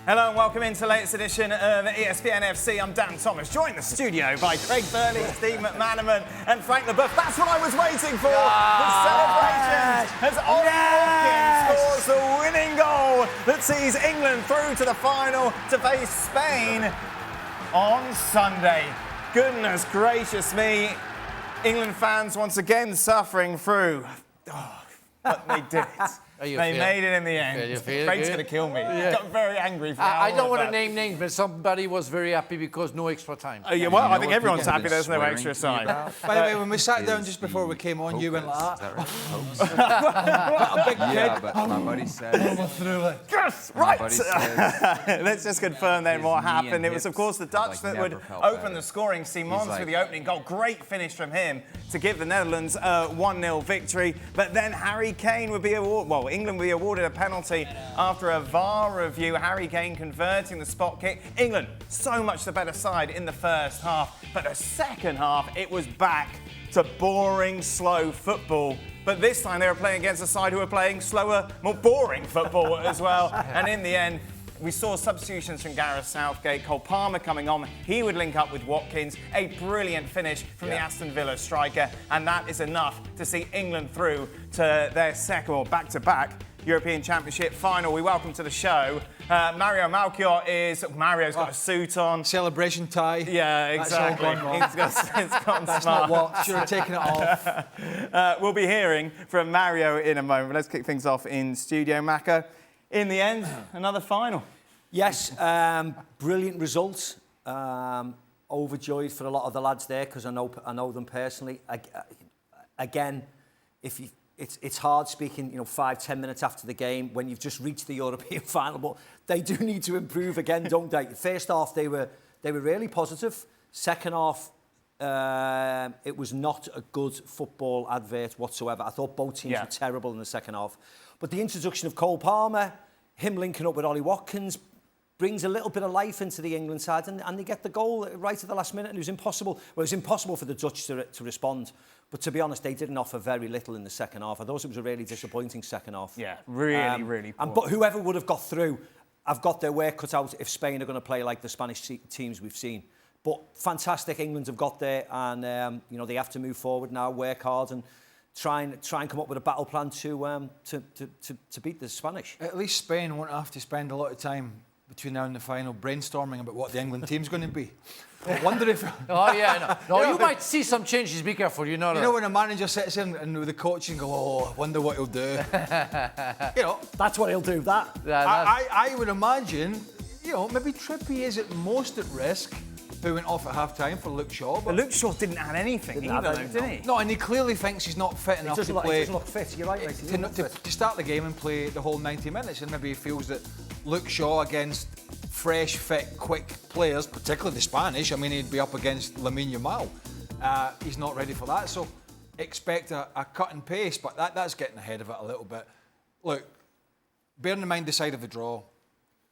Hello and welcome into the latest edition of ESPN FC. I'm Dan Thomas, joined in the studio by Craig Burley, Steve McManaman and Frank Leboeuf. That's what I was waiting for. The celebration as Ollie Watkins scores the winning goal that sees England through to the final to face Spain on Sunday. Goodness gracious me. England fans once again suffering through. Oh, but they did it. They made it in the end. Craig's going to kill me. Yeah. Got very angry for I don't want to name names, but somebody was very happy because no extra time. Well, I think everyone's happy there's no extra time. By the way, when we sat down just before we came on, you went like that. A big kid. But my buddy said... Yes, right! Let's just confirm then what happened. It was, of course, the Dutch that would open the scoring. Simons with the opening goal. Great finish from him to give the Netherlands a 1-0 victory. But then Harry Kane would be awarded... Well, England will be awarded a penalty after a VAR review. Harry Kane converting the spot kick. England, so much the better side in the first half. But the second half, it was back to boring, slow football. But this time they were playing against a side who were playing slower, more boring football as well. And in the end, we saw substitutions from Gareth Southgate, Cole Palmer coming on. He would link up with Watkins. A brilliant finish from the Aston Villa striker. And that is enough to see England through to their second or back-to-back European Championship final. We welcome to the show Mario Melchiot Mario's got a suit on. Celebration tie. Yeah, exactly. It's gone That's smart. not what. Should have taken it off. We'll be hearing from Mario in a moment. Let's kick things off in studio, Mako. In the end, another final. Yes, brilliant results. Overjoyed for a lot of the lads there because I know them personally. Again, it's hard speaking, 5-10 minutes after the game when you've just reached the European final, but they do need to improve again, don't they? First half they were really positive. Second half, it was not a good football advert whatsoever. I thought both teams were terrible in the second half. But the introduction of Cole Palmer, him linking up with Ollie Watkins, brings a little bit of life into the England side, and they get the goal right at the last minute. And it was impossible. Well, it was impossible for the Dutch to respond. But to be honest, they didn't offer very little in the second half. I thought it was a really disappointing second half. Yeah, really poor. But whoever would have got through, have got their work cut out if Spain are going to play like the Spanish teams we've seen. But fantastic, England have got there, and they have to move forward now, work hard, and try and come up with a battle plan to beat the Spanish. At least Spain won't have to spend a lot of time between now and the final brainstorming about what the England team's going to be. I wonder if... Oh, yeah, no. You might see some changes, be careful, You know when a manager sits in and with the coach and go, I wonder what he'll do. That's what he'll do, that. I would imagine, maybe Trippier is at most at risk, who went off at half-time for Luke Shaw. But Luke Shaw didn't add anything either, did he? No, and he clearly thinks he's not fit enough to play. He doesn't look fit, you're right, mate. To start the game and play the whole 90 minutes, and maybe he feels that Luke Shaw against fresh, fit, quick players, particularly the Spanish, I mean, he'd be up against Lamine Yamal. He's not ready for that, so expect a cut and pace, but that's getting ahead of it a little bit. Look, bearing in mind the side of the draw,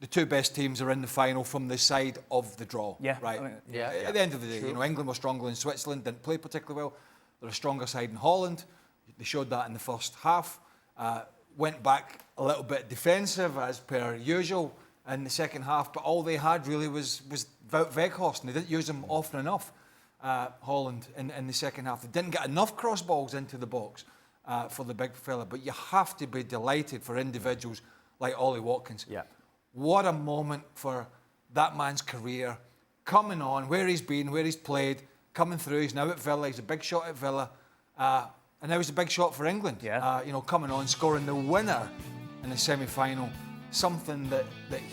the two best teams are in the final from the side of the draw. Yeah. Right? At the end of the day, England were stronger in Switzerland, didn't play particularly well. They're a stronger side in Holland. They showed that in the first half. Went back a little bit defensive, as per usual, in the second half, but all they had really was Wout Weghorst, and they didn't use him often enough, Holland, in the second half. They didn't get enough cross balls into the box for the big fella, but you have to be delighted for individuals like Ollie Watkins. Yeah. What a moment for that man's career, coming on, where he's been, where he's played, coming through. He's now at Villa. He's a big shot at Villa. And now he's a big shot for England. Yeah. Coming on, scoring the winner in the semi-final. Something that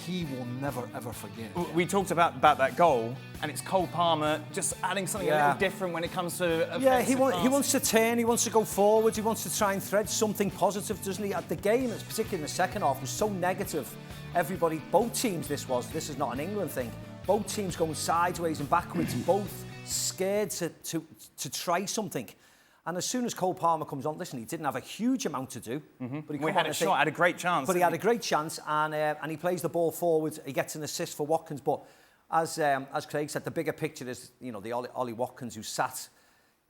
he will never, ever forget. We talked about that goal, and it's Cole Palmer just adding something a little different when it comes to he wants to turn, he wants to go forward, he wants to try and thread something positive, doesn't he? At the game, particularly in the second half, was so negative. Everybody, both teams, this is not an England thing. Both teams going sideways and backwards, both scared to try something. And as soon as Cole Palmer comes on, listen, he didn't have a huge amount to do. But he had a great chance. But he had a great chance, and he plays the ball forward. He gets an assist for Watkins. But as Craig said, the bigger picture is, the Ollie Watkins who sat,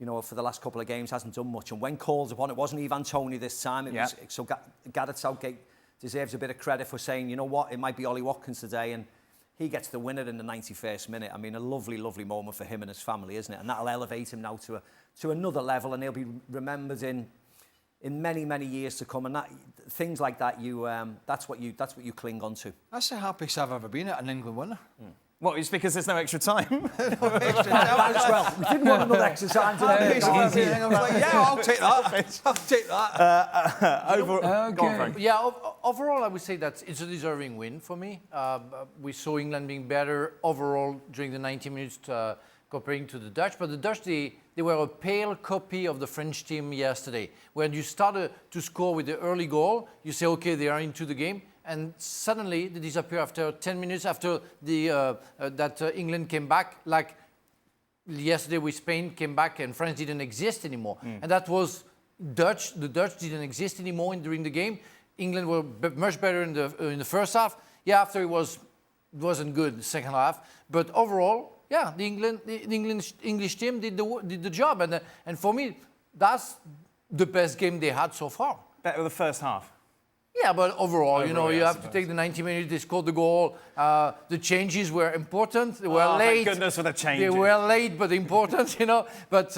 for the last couple of games, hasn't done much. And when called upon, it wasn't Ivan Toney this time. It was so Gareth Southgate deserves a bit of credit for saying, you know what, it might be Ollie Watkins today, and he gets the winner in the 91st minute. I mean, a lovely, lovely moment for him and his family, isn't it? And that'll elevate him now to another level, and he'll be remembered in many, many years to come. And that, things like that, that's what you cling on to. That's the happiest I've ever been at an England winner. What, it's because there's no extra time? That as well. We didn't want another extra time today. I was like, yeah, I'll take that. I'll take that. Go on, Frank. Yeah, overall, I would say that it's a deserving win for me. We saw England being better overall during the 90 minutes comparing to the Dutch. But the Dutch, they were a pale copy of the French team yesterday. When you started to score with the early goal, you say, okay, they are into the game. And suddenly they disappear after 10 minutes after that England came back. Like yesterday with Spain came back and France didn't exist anymore. And that was Dutch. The Dutch didn't exist anymore during the game. England were much better in the first half. Yeah, after it wasn't good the second half. But overall, yeah, the English team did the job. And for me, that's the best game they had so far. Better the first half. Yeah, but overall, you have to take the 90 minutes. They scored the goal. The changes were important. They were late. Thank goodness for the changes. They were late, but important, But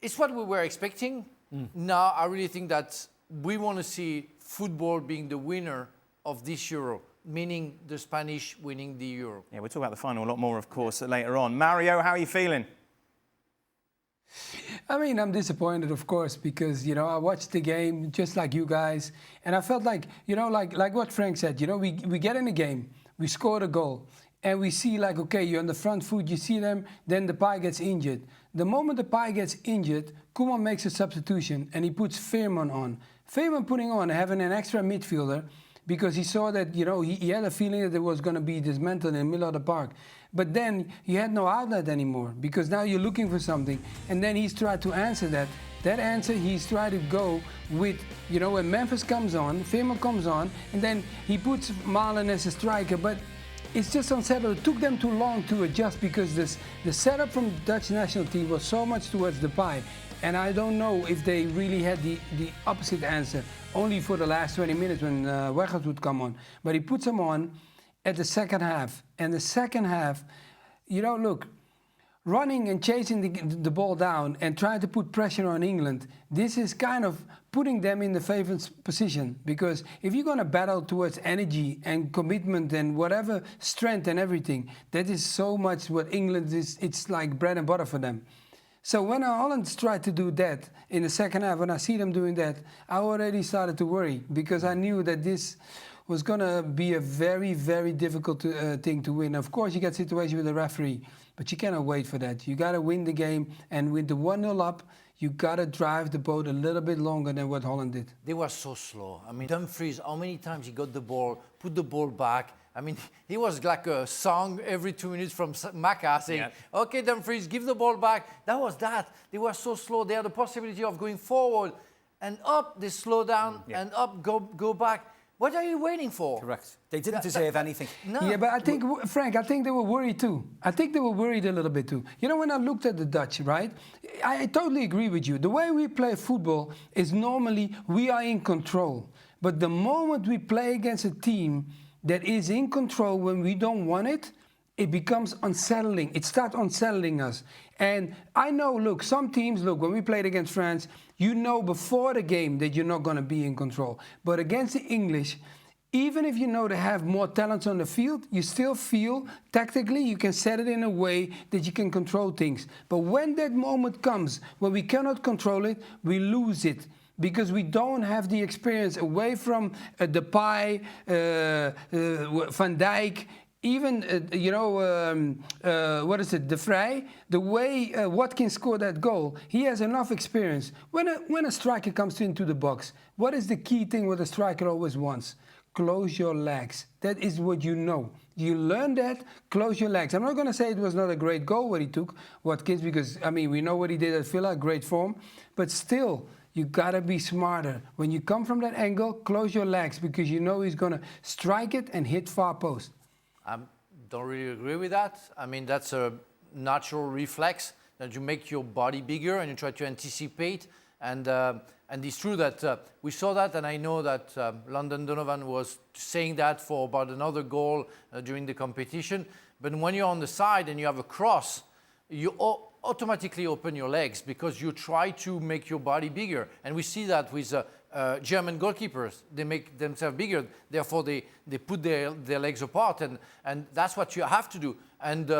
it's what we were expecting. Now, I really think that we want to see football being the winner of this Euro, meaning the Spanish winning the Euro. Yeah, we'll talk about the final a lot more, of course, later on. Mario, how are you feeling? I mean, I'm disappointed, of course, because, I watched the game just like you guys, and I felt like, like what Frank said, we get in the game, we score a goal, and we see like, okay, you're on the front foot, you see them, then Depay gets injured. The moment Depay gets injured, Koeman makes a substitution, and he puts Veerman on. Veerman putting on, having an extra midfielder, because he saw that, he had a feeling that it was going to be dismantled in the middle of the park. But then he had no outlet anymore, because now you're looking for something. And then he's tried to answer that. That answer, he's tried to go with, when Memphis comes on, Veerman comes on, and then he puts Malen as a striker. But it's just unsettled. It took them too long to adjust, because the setup from the Dutch national team was so much towards Depay. And I don't know if they really had the opposite answer, only for the last 20 minutes when Weghorst would come on. But he puts him on at the second half. And the second half, look, running and chasing the ball down and trying to put pressure on England, this is kind of putting them in the favourite position. Because if you're going to battle towards energy and commitment and whatever, strength and everything, that is so much what England is, it's like bread and butter for them. So when Holland tried to do that in the second half, when I see them doing that, I already started to worry, because I knew that this was going to be a very, very difficult thing to win. Of course, you get situations with the referee, but you cannot wait for that. You got to win the game, and with the 1-0 up, you got to drive the boat a little bit longer than what Holland did. They were so slow. I mean, Dumfries, how many times he got the ball, put the ball back. I mean, he was like a song every 2 minutes from Maka saying, okay, Dumfries, give the ball back. That was that. They were so slow. They had the possibility of going forward and up, they slow down, and up, go back. What are you waiting for? Correct. They didn't deserve anything. No. Yeah, but I think, Frank, I think they were worried too. I think they were worried a little bit too. When I looked at the Dutch, right, I totally agree with you. The way we play football is normally we are in control. But the moment we play against a team that is in control when we don't want it, it becomes unsettling. It starts unsettling us. And I know, look, some teams, when we played against France, before the game that you're not going to be in control. But against the English, even if they have more talents on the field, you still feel tactically you can set it in a way that you can control things. But when that moment comes when we cannot control it, we lose it. Because we don't have the experience away from Depay, Van Dijk, even, De Vrij, the way Watkins scored that goal, he has enough experience. When a striker comes into the box, what is the key thing what a striker always wants? Close your legs. That is what you know. You learn that, close your legs. I'm not going to say it was not a great goal what he took, Watkins, because, we know what he did at Villa, great form. But still, you got to be smarter. When you come from that angle, close your legs, because he's going to strike it and hit far post. I don't really agree with that. That's a natural reflex that you make your body bigger and you try to anticipate And it's true that we saw that, and I know that London Donovan was saying that for about another goal during the competition. But when you're on the side and you have a cross, you automatically open your legs because you try to make your body bigger. And we see that with German goalkeepers. They make themselves bigger, therefore they put their legs apart, and that's what you have to do. And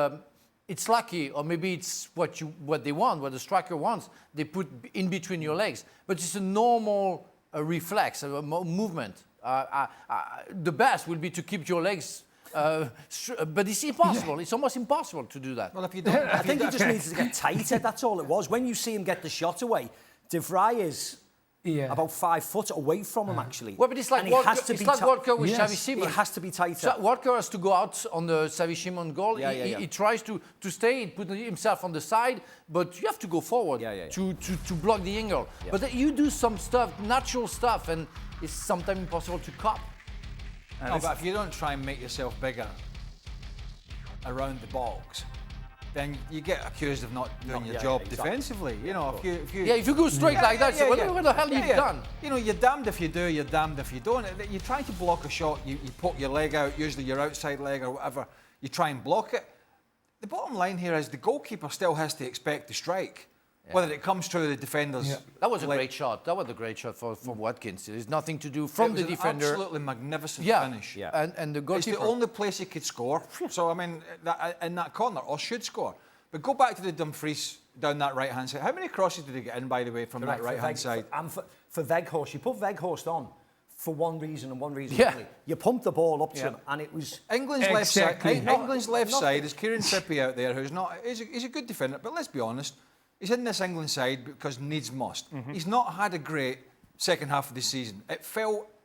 it's lucky, or maybe it's what they want, what the striker wants. They put in between your legs, but it's a normal reflex, a movement. The best will be to keep your legs, but it's impossible. It's almost impossible to do that. Well, if you don't, I think he just needs to get tighter. That's all it was. When you see him get the shot away, De Vrij is about 5 foot away from him, actually. Well, but it's like Walker with Xavi Simons. It has to be tighter. So Walker has to go out on the Xavi Simons goal. He tries to stay, put himself on the side, but you have to go forward to block the angle. Yeah. But you do some stuff, natural stuff, and it's sometimes impossible to cop. No, but if you don't try and make yourself bigger around the box, then you get accused of not doing your job defensively. You know, if you go straight like that, so what the hell have you done? You know, you're damned if you do, you're damned if you don't. You try to block a shot, you put your leg out, usually your outside leg or whatever, you try and block it. The bottom line here is the goalkeeper still has to expect to strike, whether it comes through the defender's leg. That was a great shot. That was a great shot for Watkins. There's nothing to do from the defender. Absolutely magnificent finish. Yeah. And the goalkeeper. It's the only place he could score. So, I mean, in that corner, or should score. But go back to the Dumfries down that right-hand side. How many crosses did he get in, by the way, from that right-hand side? And for Weghorst, you put Weghorst on for one reason and one reason only. You pumped the ball up to him, and it was... England's left side, England's left side is Kieran Trippier out there, who's not... He's a good defender, but let's be honest, he's in this England side because needs must. He's not had a great second half of the season. It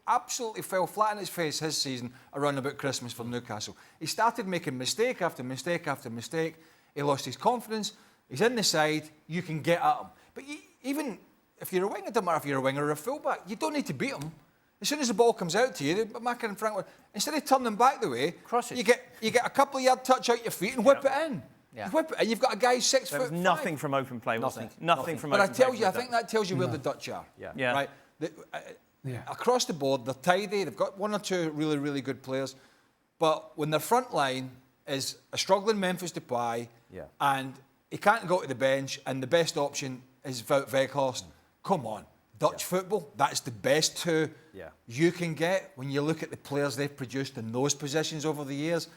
absolutely fell flat on its face his season around about Christmas for Newcastle. He started making mistake after mistake after mistake. He lost his confidence. He's in the side. You can get at him. But even if you're a winger, it doesn't matter if you're a winger or a fullback, you don't need to beat him. As soon as the ball comes out to you, Macca and Frank, instead of turning back the way, you get a couple of yard touch out your feet and whip it in. Yeah. You whip it in. You've got a guy 6 foot. Nothing from open play. Nothing from open play. But I think that tells you where the Dutch are. Yeah. Right. Across the board, they're tidy. They've got 1 or 2 really, really good players. But when their front line is a struggling Memphis Depay, and he can't go to the bench, and the best option is Wout Weghorst. Come on, Dutch football, that's the best 2 you can get when you look at the players they've produced in those positions over the years.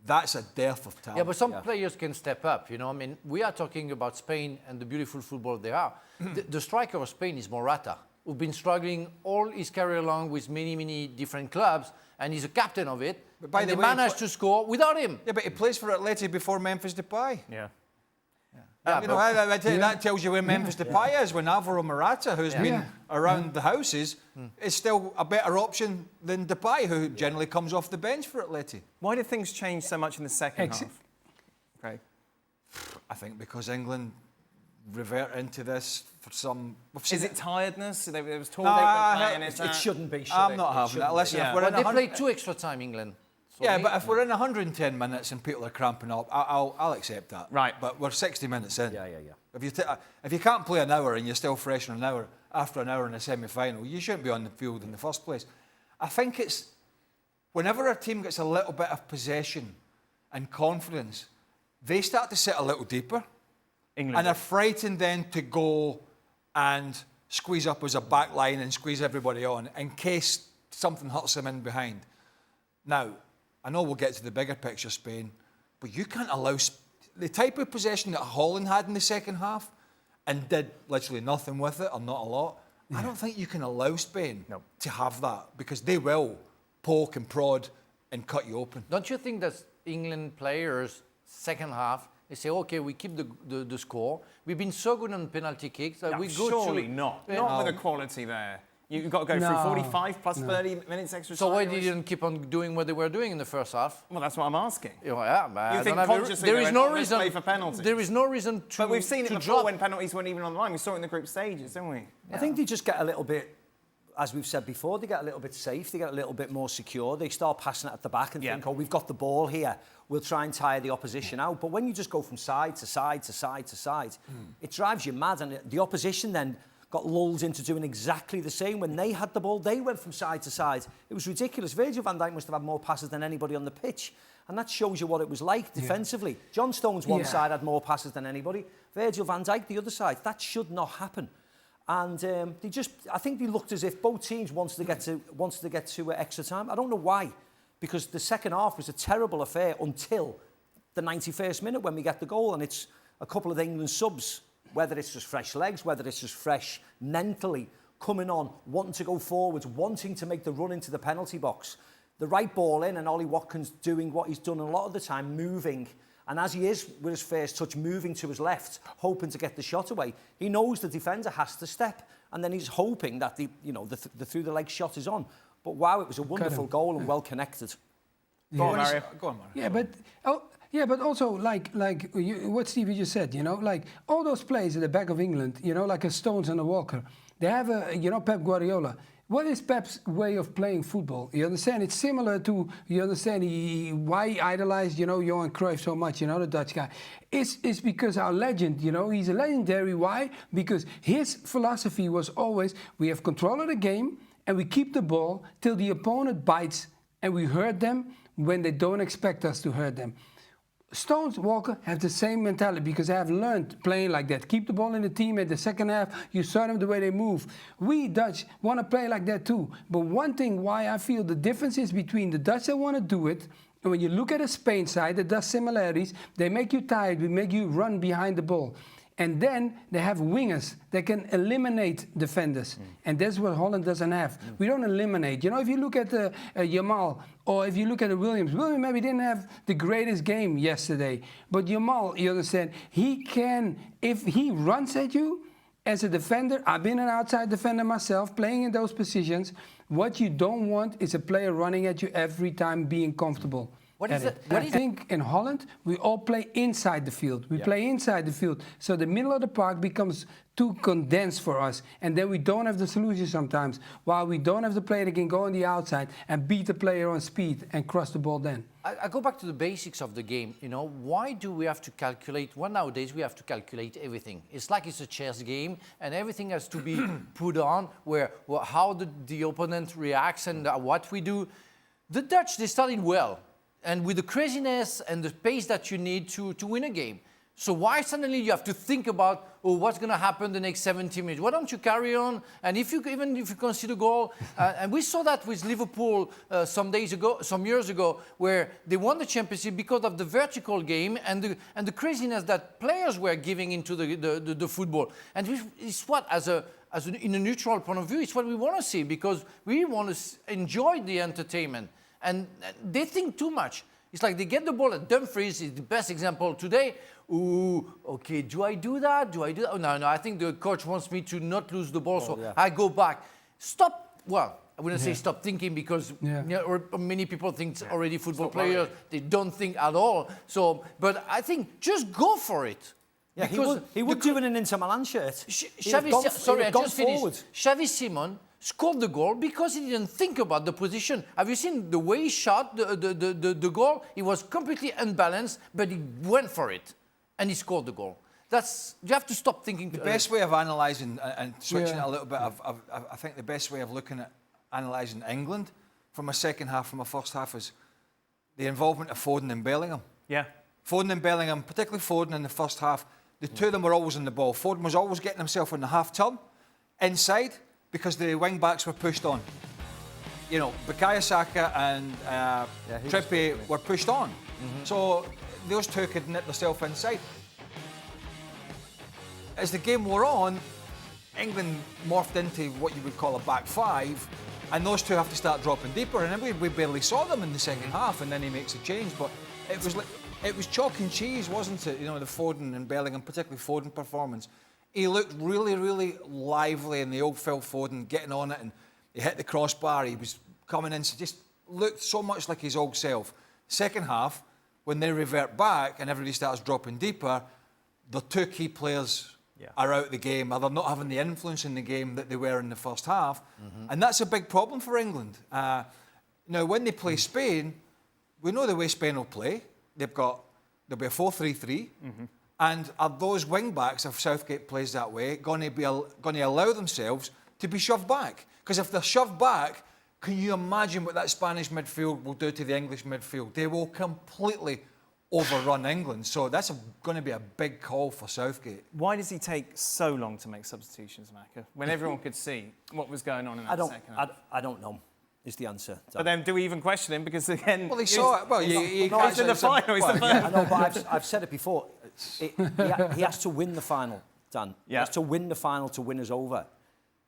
That's a dearth of talent. Yeah, but some players can step up, you know. I mean, we are talking about Spain and the beautiful football they are. The striker of Spain is Morata, who's been struggling all his career long with many, many different clubs, and he's a captain of it. But by the way, they managed to score without him. Yeah, but he plays for Atleti before Memphis Depay. Yeah. You know, that tells you where Memphis Depay is, when Alvaro Morata, who's been around the houses, is still a better option than Depay, who generally comes off the bench for Atleti. Why did things change so much in the second half? Okay. I think because England revert into this for some... Is it tiredness? There was talk it shouldn't be. I'm not having that. Listen, they played 2 extra time, England. So but if we're in 110 minutes and people are cramping up, I'll accept that. Right. But we're 60 minutes in. Yeah. If you can't play an hour and you're still fresh in an hour after an hour in a semi-final, you shouldn't be on the field in the first place. I think it's whenever a team gets a little bit of possession and confidence, they start to sit a little deeper. England. And are frightened then to go and squeeze up as a back line and squeeze everybody on in case something hurts them in behind. Now, I know we'll get to the bigger picture, Spain, but you can't allow the type of possession that Holland had in the second half and did literally nothing with it, or not a lot. I don't think you can allow Spain to have that, because they will poke and prod and cut you open. Don't you think that England players, second half, they say, okay, we keep the score. We've been so good on penalty kicks that we go surely not. Not with the quality there. You've got to go through 45 plus 30 minutes extra time. So why didn't keep on doing what they were doing in the first half? Well, that's what I'm asking. Yeah, you think consciously there is no reason play for penalties? There is no reason to. But we've seen it before when penalties weren't even on the line. We saw it in the group stages, didn't we? I think they just get a little bit, as we've said before, they get a little bit safe. They get a little bit more secure. They start passing it at the back and think, oh, we've got the ball here. We'll try and tire the opposition out. But when you just go from side to side to side to side, it drives you mad. And the opposition then got lulled into doing exactly the same. When they had the ball, they went from side to side. It was ridiculous. Virgil van Dijk must have had more passes than anybody on the pitch. And that shows you what it was like defensively. John Stones one side had more passes than anybody. Virgil van Dijk the other side. That should not happen. And I think they looked as if both teams wanted to get to extra time. I don't know why, because the second half was a terrible affair until the 91st minute when we get the goal, and it's a couple of England subs, whether it's just fresh legs, whether it's just fresh mentally, coming on, wanting to go forwards, wanting to make the run into the penalty box. The right ball in, and Ollie Watkins doing what he's done a lot of the time, moving. And as he is with his first touch, moving to his left, hoping to get the shot away, he knows the defender has to step, and then he's hoping that the through the leg shot is on. But wow, it was a wonderful goal and well connected. Go on, Mario. Yeah, but also like what Stevie just said, like all those players at the back of England, like a Stones and a Walker, they have Pep Guardiola. What is Pep's way of playing football? You understand? It's similar to, why he idolized, Johan Cruyff so much, the Dutch guy. It's because our legend, he's a legendary. Why? Because his philosophy was always, we have control of the game and we keep the ball till the opponent bites and we hurt them when they don't expect us to hurt them. Stones, Walker have the same mentality because they have learned playing like that. Keep the ball in the team at the second half. You saw them the way they move. We Dutch want to play like that too. But one thing why I feel the difference is between the Dutch that want to do it, and when you look at the Spain side that does similarities, they make you tired, we make you run behind the ball. And then they have wingers that can eliminate defenders. And that's what Holland doesn't have. We don't eliminate. If you look at Jamal or if you look at Williams maybe didn't have the greatest game yesterday. But Jamal, you understand, he can, if he runs at you as a defender, I've been an outside defender myself, playing in those positions. What you don't want is a player running at you every time being comfortable. I think in Holland, we all play inside the field. We play inside the field. So the middle of the park becomes too condensed for us. And then we don't have the solution sometimes. While we don't have the player that can go on the outside and beat the player on speed and cross the ball then. I go back to the basics of the game. Why do we have to calculate? Well, nowadays we have to calculate everything. It's like it's a chess game, and everything has to be put on how the opponent reacts and what we do. The Dutch, they started well. And with the craziness and the pace that you need to win a game. So why suddenly you have to think about what's going to happen the next 70 minutes? Why don't you carry on? And even if you concede a goal, and we saw that with Liverpool some years ago, where they won the championship because of the vertical game and the craziness that players were giving into the football. And it's what, in a neutral point of view, it's what we want to see, because we want to enjoy the entertainment. And they think too much. It's like they get the ball at Dumfries, is the best example today. Ooh, okay, do I do that? Oh, no, I think the coach wants me to not lose the ball, I go back. Stop, well, I wouldn't say stop thinking, because or many people think already football players, they don't think at all. So, but I think just go for it. Yeah, he would do it in an Inter Milan shirt. Xavi Simon scored the goal because he didn't think about the position. Have you seen the way he shot the goal? He was completely unbalanced, but he went for it, and he scored the goal. You have to stop thinking. The best way of analysing and switching it a little bit, I think the best way of looking at analysing England from a second half, from a first half, is the involvement of Foden and Bellingham. Yeah. Foden and Bellingham, particularly Foden in the first half, the two of them were always on the ball. Foden was always getting himself in the half turn inside, because the wing backs were pushed on. Bukayo Saka and Trippier were pushed on. So those two could nip themselves inside. As the game wore on, England morphed into what you would call a back five, and those two have to start dropping deeper. And then we barely saw them in the second half, and then he makes a change. But it was chalk and cheese, wasn't it? The Foden and Bellingham, particularly Foden performance. He looked really, really lively in the old Phil Foden, getting on it, and he hit the crossbar. He was coming in, so just looked so much like his old self. Second half, when they revert back and everybody starts dropping deeper, the two key players are out of the game, or they're not having the influence in the game that they were in the first half. And that's a big problem for England. Now, when they play Spain, we know the way Spain will play. There'll be a 4-3-3. And are those wing-backs, if Southgate plays that way, going to allow themselves to be shoved back? Because if they're shoved back, can you imagine what that Spanish midfield will do to the English midfield? They will completely overrun England. So that's going to be a big call for Southgate. Why does he take so long to make substitutions, Macca, when everyone could see what was going on in that second half? I don't know, is the answer. But then do we even question him? Because again... Well, he saw it. Well, he's in the final. He's the first. I know, but I've said it before. He has to win the final, Dan. He has to win the final to win us over.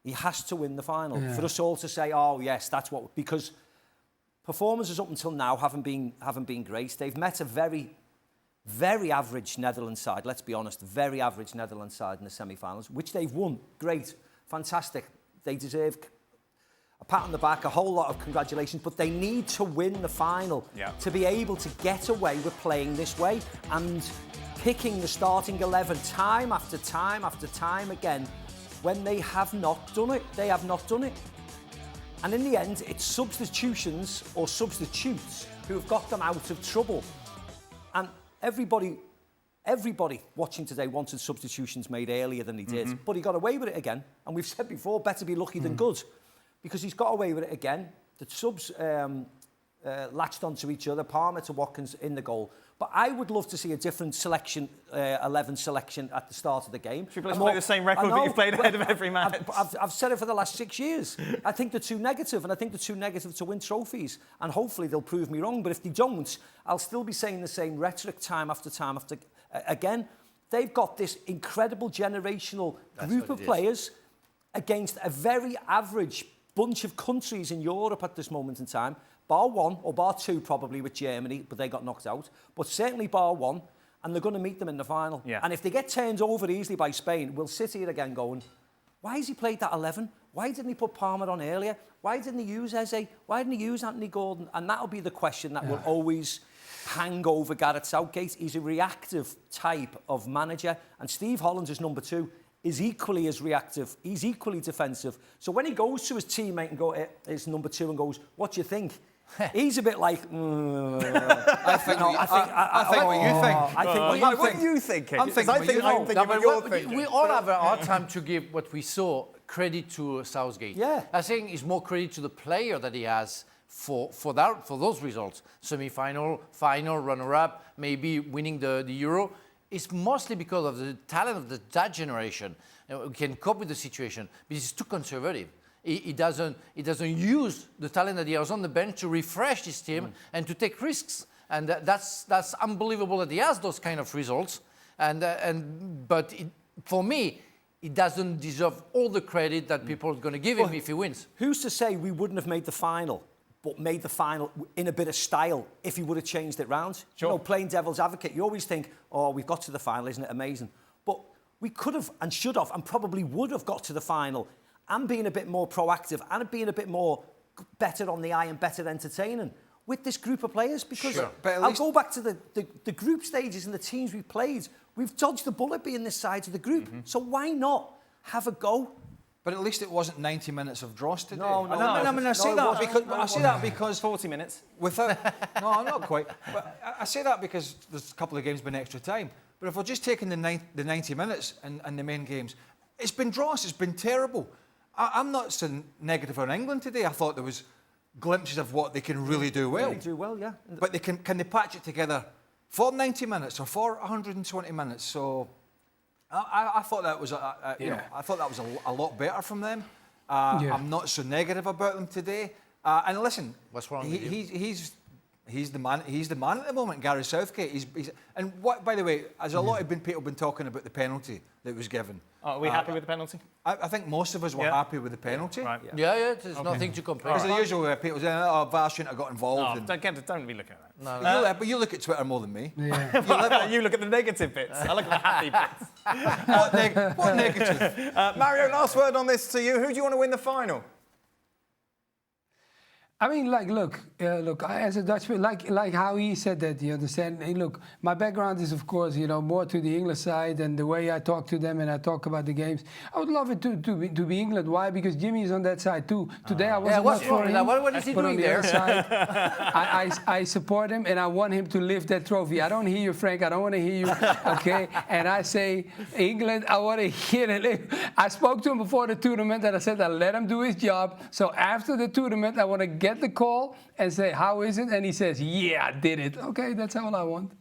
He has to win the final. For us all to say, oh, yes, that's what... Because performances up until now haven't been great. They've met a very, very average Netherlands side, let's be honest, very average Netherlands side in the semi-finals, which they've won. Great, fantastic. They deserve a pat on the back, a whole lot of congratulations, but they need to win the final to be able to get away with playing this way and picking the starting 11 time after time after time again when they have not done it. They have not done it. And in the end, it's substitutions or substitutes who have got them out of trouble. And everybody watching today wanted substitutions made earlier than he did, but he got away with it again. And we've said before, better be lucky than good, because he's got away with it again. The subs latched onto each other, Palmer to Watkins in the goal. But I would love to see a different selection, 11 selection at the start of the game. Should we play the same record that you've played ahead of every match? I've said it for the last 6 years. I think they're too negative, and I think they're too negative to win trophies. And hopefully they'll prove me wrong. But if they don't, I'll still be saying the same rhetoric time after time after... Again, they've got this incredible generational group of players against a very average bunch of countries in Europe at this moment in time. Bar one, or bar two probably with Germany, but they got knocked out. But certainly bar one, and they're going to meet them in the final. Yeah. And if they get turned over easily by Spain, we'll sit here again going, why has he played that 11? Why didn't he put Palmer on earlier? Why didn't he use Eze? Why didn't he use Anthony Gordon? And that'll be the question that will always hang over Gareth Southgate. He's a reactive type of manager, and Steve Holland is number 2. Is equally as reactive. He's equally defensive. So when he goes to his teammate and his number 2 and goes, what do you think? He's a bit like, I think what you think. What are you thinking? I'm thinking what you're thinking. We all have a hard time to give what we saw credit to Southgate. Yeah. I think it's more credit to the player that he has for those results. Semi-final, final, runner-up, maybe winning the Euro. It's mostly because of the talent of that generation. Who can cope with the situation, but he's too conservative. He doesn't use the talent that he has on the bench to refresh his team and to take risks. And that's unbelievable that he has those kind of results. But for me, he doesn't deserve all the credit that people are going to give him if he wins. Who's to say we wouldn't have made the final, but made the final in a bit of style if he would have changed it round? Sure. You know, playing devil's advocate, you always think, oh, we've got to the final, isn't it amazing? But we could have and should have and probably would have got to the final and being a bit more proactive and being a bit more better on the eye and better entertaining with this group of players. Because I'll go back to the group stages and the teams we've played. We've dodged the bullet being this side of the group. So why not have a go? But at least it wasn't 90 minutes of dross today. No. I say that because 40 minutes. Without, no, not quite. But I say that because there's a couple of games been extra time. But if we're just taking the 90 minutes and the main games, it's been dross. It's been terrible. I'm not so negative on England today. I thought there was glimpses of what they can really do well. Really do well, yeah. But they can they patch it together for 90 minutes or for 120 minutes? So I thought that was I thought that was a lot better from them. I'm not so negative about them today. And listen, what's wrong with you? He's the man. He's the man at the moment, Gareth Southgate. And what, by the way, as a lot of people been talking about the penalty that was given. Are we happy with the penalty? I think most of us were happy with the penalty. Right. Yeah, there's nothing to complain. Because the usual people saying, "Oh, VAR shouldn't have got involved." Don't be looking at that. But you look at Twitter more than me. Yeah. You look at the negative bits. I look at the happy bits. What negative? Mario, last word on this to you. Who do you want to win the final? I mean, like, look, as a Dutchman, like how he said that, you understand? Hey, look, my background is, of course, more to the English side and the way I talk to them and I talk about the games. I would love it to be England. Why? Because Jimmy is on that side too. Today I wasn't not for him. What is he but doing on the there? other side, I support him and I want him to lift that trophy. I don't hear you, Frank. I don't want to hear you. Okay? And I say, England, I want to hear it. I spoke to him before the tournament and I said, I'll let him do his job. So after the tournament, I want to get the call and say, how is it? And he says, yeah, I did it. Okay, that's all I want.